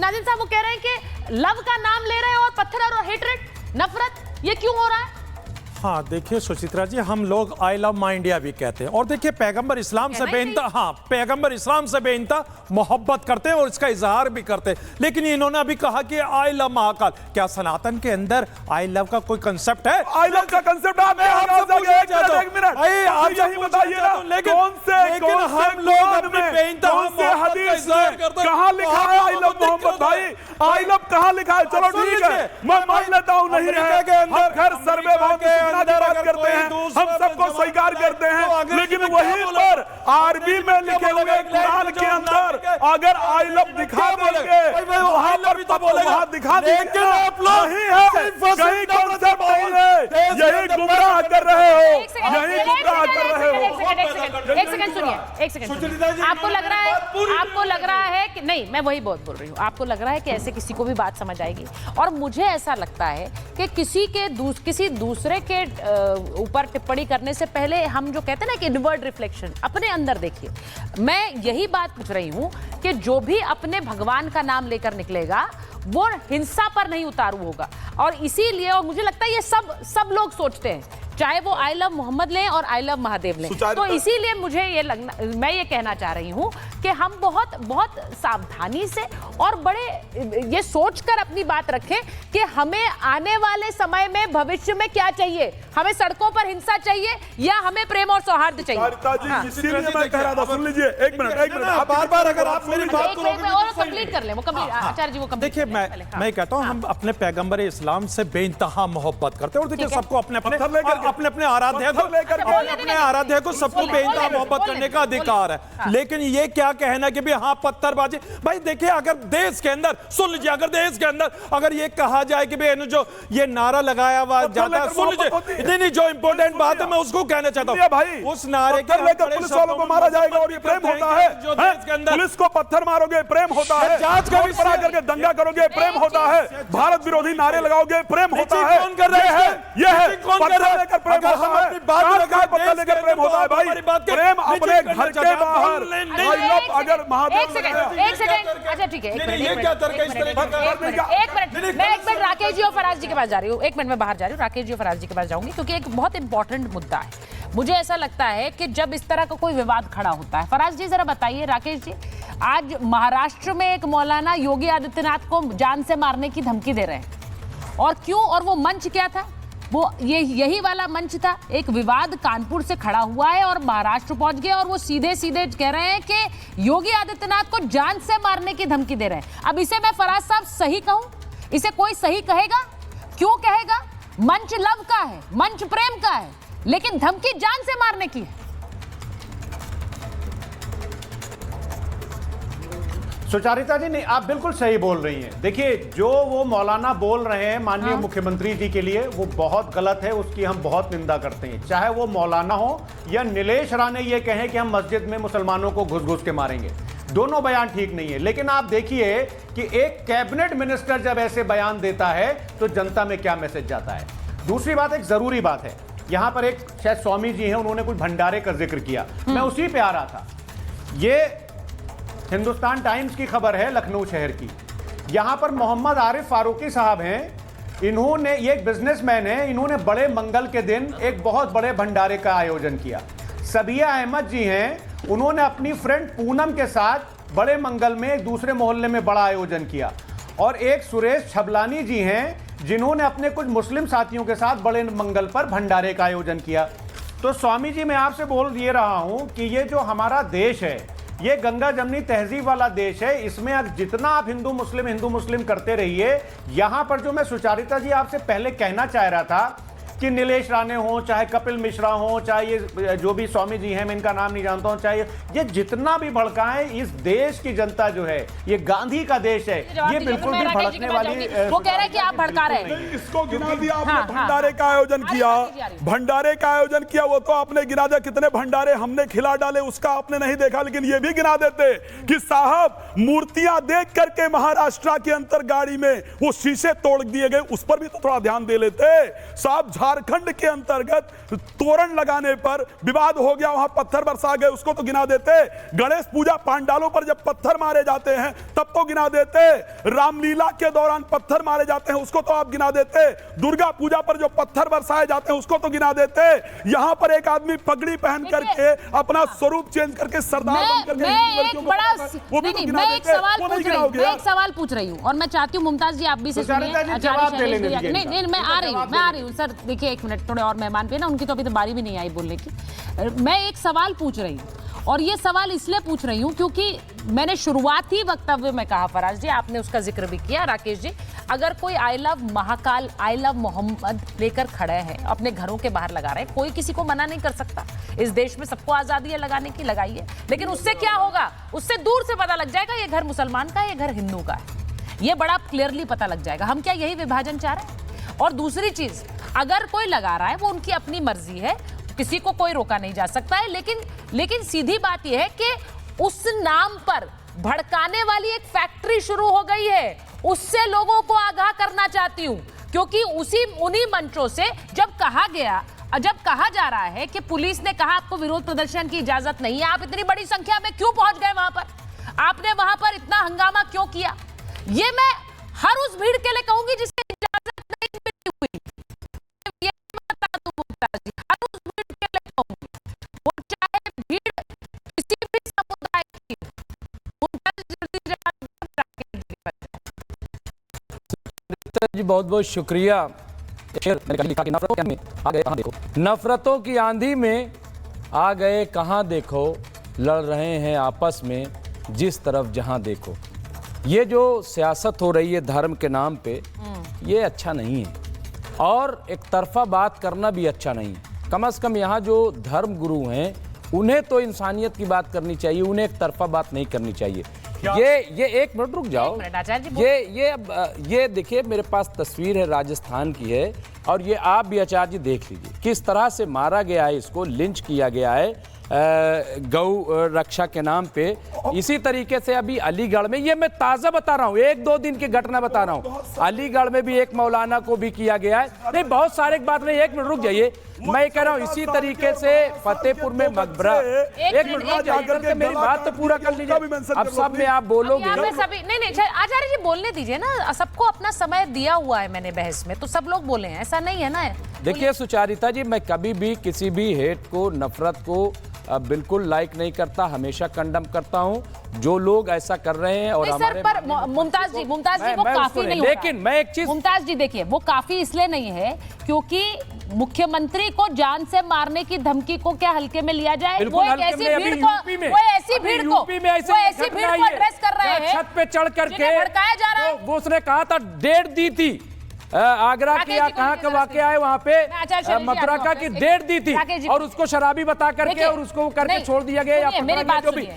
नाज़रीन साहब, वो कह रहे हैं कि लव का नाम ले रहे हैं और पत्थर और हेट्रेड, नफरत, ये क्यों हो रहा है? हाँ देखिए सुचित्रा जी, हम लोग आई लव माई इंडिया भी कहते हैं, और देखिए पैगंबर इस्लाम से बेइंतहा, हाँ पैगंबर इस्लाम से बेइंतहा मोहब्बत करते हैं और इसका इजहार भी करते हैं। लेकिन इन्होंने अभी कहा कि आई लव महाकाल। क्या सनातन के अंदर आई लव का कोई कंसेप्ट है? आई लव का कंसेप्ट आप लेकिन हम लोग अपनी कहां लिखा है आई लव मोहम्मद भाई? आई लव कहां लिखा है? चलो ठीक है, मैं मान लेता हूं नहीं है, हम घर सर्वे भाव के अंदर बात करते हैं, हम सबको स्वीकार करते हैं, लेकिन वहीं पर अरबी में लिखे हुए कुरान के अंदर अगर आई लव दिखा देंगे वहां पर तो वहां दिखा देंगे, नहीं है, कहीं कंसेप्ट नहीं है, यही गुमराह कर रहे हो, यही गुमराह कर रहे हो। एक सेकंड सुनिए, एक सेकंड। आपको लग रहा है कि नहीं, मैं वही बोल रही हूँ, आपको लग रहा है कि ऐसे किसी को भी बात समझ आएगी, और मुझे ऐसा लगता है कि किसी दूसरे के ऊपर टिप्पणी करने से पहले हम जो कहते हैं ना कि इनवर्ड रिफ्लेक्शन, अपने अंदर देखिए। मैं यही बात पूछ रही हूं कि जो भी अपने भगवान का नाम लेकर निकलेगा वो हिंसा पर नहीं उतारू होगा, और इसीलिए, और मुझे लगता है ये सब लोग सोचते हैं, चाहे वो आई लव मोहम्मद लें और आई लव महादेव लें, तो इसीलिए मुझे मैं ये कहना चाह रही हूं कि हम बहुत बहुत सावधानी से और बड़े ये सोचकर अपनी बात रखें कि हमें आने वाले समय में भविष्य में क्या चाहिए, हमें सड़कों पर हिंसा चाहिए या हमें प्रेम और सौहार्द चाहिए। इसीलिए मैं कह रहा था, सुन लीजिए, एक मिनट बार अगर आप मेरी बात कंप्लीट कर लें, वो कंप्लीट, आचार्य जी वो कंप्लीट। देखिए मैं कहता हूं हम अपने पैगंबर इस्लाम से बेइंतहा मोहब्बत करते हैं, और देखिए सबको अपने अपने आराध्य को सबको बेइंतहा मोहब्बत करने का अधिकार है। लेकिन ये क्या कहना कि हाँ पत्थरबाजी, भाई देखिए अगर देश के अंदर, सुन लीजिए, अगर देश के अंदर अगर ये कहा जाए कि भाई जो ये नारा लगाया हुआ जाता है, सुन लीजिए, नहीं जो इंपॉर्टेंट बात है मैं उसको कहना चाहता हूँ भाई, उस नारे के लेकर पुलिस वालों को मारा जाएगा और ये प्रेम होता है? जो देश के अंदर पुलिस को पत्थर मारोगे प्रेम होता है, जांच करके दंगा करोगे प्रेम होता है, भारत विरोधी नारे लगाओगे प्रेम होता है, कौन कर रहे हैं? ये है पत्थर लेकर प्रेम होता है, पत्थर लेकर प्रेम होता है भाई, प्रेम अपने घर के बाहर। आई लव अगर महादेव, एक सेकंड, अच्छा ठीक है, एक मिनट, मैं एक मिनट राकेश जी और फराज जी के पास जा रही हूँ, एक मिनट में बाहर जा रही हूँ, राकेश जी और फराज जी के पास जाऊंगी, क्योंकि एक बहुत इंपॉर्टेंट मुद्दा है। मुझे ऐसा लगता है कि जब इस तरह का कोई विवाद खड़ा होता है, फराज जी जरा बताइए, राकेश जी, आज महाराष्ट्र में एक मौलाना योगी आदित्यनाथ को जान से मारने की धमकी दे रहे हैं, और क्यों? और वो मंच क्या था? वो यही वाला मंच था। एक विवाद कानपुर से खड़ा हुआ है और महाराष्ट्र पहुंच गया, और वो सीधे कह रहे हैं कि योगी आदित्यनाथ को जान से मारने की धमकी दे रहे हैं। अब इसे मैं फराज साहब सही कहूं? इसे कोई सही कहेगा? क्यों कहेगा? मंच लव का है, मंच प्रेम का है, लेकिन धमकी जान से मारने की है। सुचारिता जी, नहीं, आप बिल्कुल सही बोल रही हैं। देखिए, जो वो मौलाना बोल रहे हैं माननीय मुख्यमंत्री जी के लिए, वो बहुत गलत है, उसकी हम बहुत निंदा करते हैं। चाहे वो मौलाना हो या नीलेश राणे ये कहें कि हम मस्जिद में मुसलमानों को घुस के मारेंगे, दोनों बयान ठीक नहीं है। लेकिन आप देखिए कि एक कैबिनेट मिनिस्टर जब ऐसे बयान देता है तो जनता में क्या मैसेज जाता है। दूसरी बात, एक जरूरी बात है, यहां पर एक शायद स्वामी जी हैं, उन्होंने कुछ भंडारे का जिक्र किया, मैं उसी पे आ रहा था। ये हिंदुस्तान टाइम्स की खबर है लखनऊ शहर की। यहां पर मोहम्मद आरिफ फारूकी साहब हैं, इन्होंने, ये एक बिजनेसमैन है, इन्होंने बड़े मंगल के दिन एक बहुत बड़े भंडारे का आयोजन किया। सबिया अहमद जी हैं, उन्होंने अपनी फ्रेंड पूनम के साथ बड़े मंगल में एक दूसरे मोहल्ले में बड़ा आयोजन किया। और एक सुरेश छबलानी जी हैं, जिन्होंने अपने कुछ मुस्लिम साथियों के साथ बड़े मंगल पर भंडारे का आयोजन किया। तो स्वामी जी, मैं आपसे बोल ये रहा हूं कि ये जो हमारा देश है, ये गंगा जमनी तहजीब वाला देश है, इसमें अब जितना आप हिंदू मुस्लिम करते रहिए। यहां पर जो मैं सुचारिता जी आपसे पहले कहना चाह रहा था कि नीलेश राणे हो, चाहे कपिल मिश्रा हो, चाहे ये जो भी स्वामी जी हैं, मैं इनका नाम नहीं जानता हूं, चाहे ये जितना भी भड़काएं, इस देश की जनता जो है, ये गांधी का देश है, ये बिल्कुल भी भड़कने वाली। वो कह रहे हैं कि आप भड़का रहे हैं। इसको गिना दिया आपने, भंडारे का आयोजन किया, भंडारे का आयोजन किया, वो तो आपने गिना दिया, कितने भंडारे हमने खिला डाले उसका आपने नहीं देखा। लेकिन ये भी गिना देते कि साहब मूर्तियां देख करके महाराष्ट्र के अंतर गाड़ी में वो शीशे तोड़ दिए गए, उस पर भी तो थोड़ा ध्यान दे लेते साहब। झारखंड के अंतर्गत तोरण लगाने पर विवाद हो गया, वहां पत्थर बरसा गए, उसको तो गिना देते। गणेश पूजा पांडालों पर जब पत्थर मारे जाते हैं तब तो गिना देते। रामलीला के दौरान पत्थर मारे जाते हैं उसको तो आप गिना देते। दुर्गा पूजा पर जो पत्थर बरसाए जाते हैं उसको तो गिना देते। यहां पर एक आदमी पगड़ी पहन करके अपना स्वरूप चेंज करके सरदार बन करके मैं एक सवाल पूछ रही हूँ और मैं चाहती हूँ मुमताज जी आप भी से सुनिए। नहीं मैं आ रही हूँ सर। देखिए एक मिनट, थोड़े और मेहमान पे ना, उनकी तो अभी तो बारी भी नहीं आई बोलने की। मैं एक सवाल पूछ रही हूँ और ये सवाल इसलिए पूछ रही हूँ क्योंकि मैंने शुरुआती वक्तव्य में कहा, फराज जी आपने उसका जिक्र भी किया, राकेश जी, अगर कोई I love Mahakal, I love Mohammad लेकर खड़े हैं, अपने घरों के बाहर लगा रहे हैं, कोई किसी को मना नहीं कर सकता। इस देश में सबको आजादी है लगाने की, लगाइए। लेकिन उससे क्या होगा? उससे दूर से पता लग जाएगा ये घर मुसलमान का है, ये घर हिंदू का है। ये बड़ा क्लियरली पता लग जाएगा। हम क्या यही विभाजन चाह रहे हैं? और दूसरी चीज, अगर कोई लगा रहा है वो उनकी अपनी मर्जी है, किसी को कोई रोका नहीं जा सकता है। लेकिन सीधी बात यह है कि उस नाम पर भड़काने वाली एक फैक्ट्री शुरू हो गई है। उससे लोगों को आगाह करना चाहती हूं, क्योंकि उन्हीं मंचों से जब कहा जा रहा है कि पुलिस ने कहा आपको विरोध प्रदर्शन की इजाजत नहीं है, आप इतनी बड़ी संख्या में क्यों पहुंच गए वहां पर? आपने वहां पर इतना हंगामा क्यों किया? ये मैं हर उस भीड़ के लिए कहूंगी जिसे इजाजत नहीं मिली हुई। ये बता दूं मुमताज जी, हर उस भीड़ के लिए कहूंगी, वो चाहे भीड़ किसी भी समुदाय की हो। मुमताज जी बहुत बहुत शुक्रिया। मैंने कहा लिखा कि नफरतों में आ गए कहां देखो, नफरतों की आंधी में आ गए कहां देखो, लड़ रहे हैं आपस में जिस तरफ जहां देखो। ये जो सियासत हो रही है धर्म के नाम पे, ये अच्छा नहीं है और एक तरफा बात करना भी अच्छा नहीं है। कम से कम यहाँ जो धर्म गुरु हैं उन्हें तो इंसानियत की बात करनी चाहिए, उन्हें एक तरफा बात नहीं करनी चाहिए। ये एक मिनट रुक जाओ। ये देखिए मेरे पास तस्वीर है, राजस्थान की है, और ये आप भी आचार्य जी देख लीजिए किस तरह से मारा गया है, इसको लिंच किया गया है गौ रक्षा के नाम पे। इसी तरीके से अभी अलीगढ़ में, ये मैं ताजा बता रहा हूँ, 1-2 दिन की घटना बता रहा हूँ, अलीगढ़ में भी एक मौलाना को भी किया गया है। नहीं बहुत सारे बात नहीं, एक मिनट रुक जाइए, मैं कह रहा हूँ इसी तरीके से फतेहपुर में मकबरा, एक मिनट मेरी बात तो पूरा कर लीजिए। अब सब में आप बोलोगे नहीं आचार्य जी बोलने दीजिए ना, सबको अपना समय दिया हुआ है मैंने बहस में, तो सब लोग बोले हैं, ऐसा नहीं है ना। देखिए सुचारिता जी, मैं कभी भी किसी भी हेट को, नफरत को बिल्कुल लाइक नहीं करता, हमेशा कंडम करता हूं जो लोग ऐसा कर रहे हैं। और सर पर मुमताज जी वो काफी नहीं, लेकिन मैं एक चीज, मुमताज जी देखिए वो काफी इसलिए नहीं है क्योंकि मुख्यमंत्री को जान से मारने की धमकी को क्या हल्के में लिया जाए? वो एक ऐसी भीड़ को एड्रेस कर रहे हैं, छत पे चढ़ करके भड़काया जा रहा है। वो उसने कहा था, डेट दी थी आगरा की, कहाँ का वाकया है वहां पे, मथुरा का, की डेट दी थी और उसको शराबी बता करके और उसको करके छोड़ दिया गया। मेरी बात सुनिए,